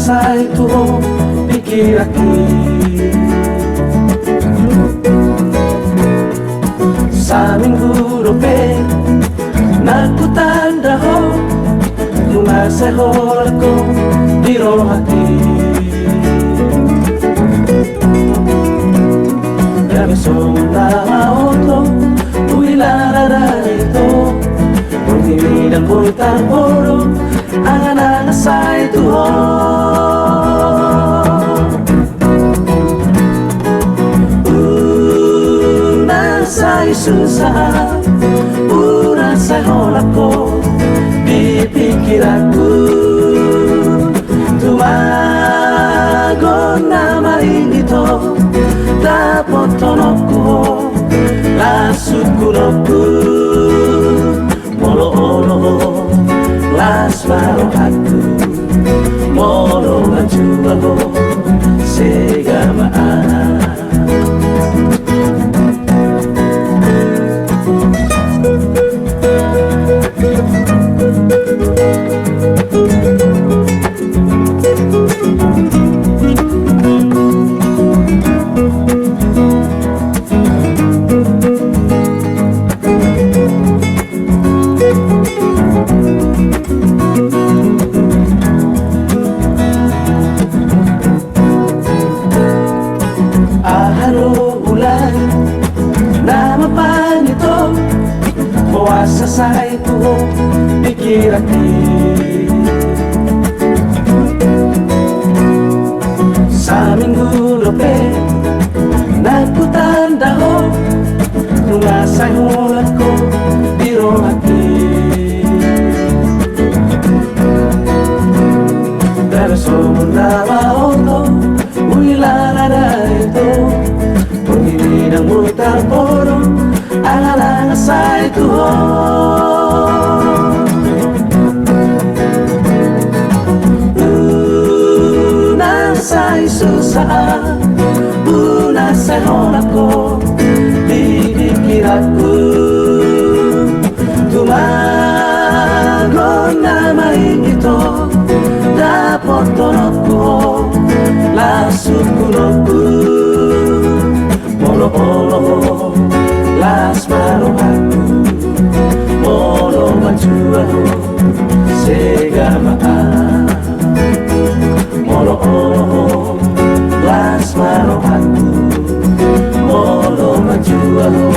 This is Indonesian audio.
Selesai tuh pikir aku sa minggu dope naku tanda ho lumasay hol ko biro hati gabi sumula auto uilara ito Pagkini ng bultang puro ang say tuho Unasay susah Unasay holak ko Dipikir aku Tumagon na maling ito Dapat tonok ko Lasuk kulok ko Molo-olo Las baru aku Molo mencoba ho Segamaan Selesai tuh pikir hati sa minggu lope naku tanda ho lumasay hulat ko biro hati pero sumulawa auto uilara ito pagili ng mutar poro ang say tuho Unasay susah Unasay holak ko Dipikir aku Tumagon na maing ito Dapat tonok ko Lasuk kulok ko Molo-olo Las baru aku Molo menjual Segamaan Molo-olo Las baru aku Molo menjual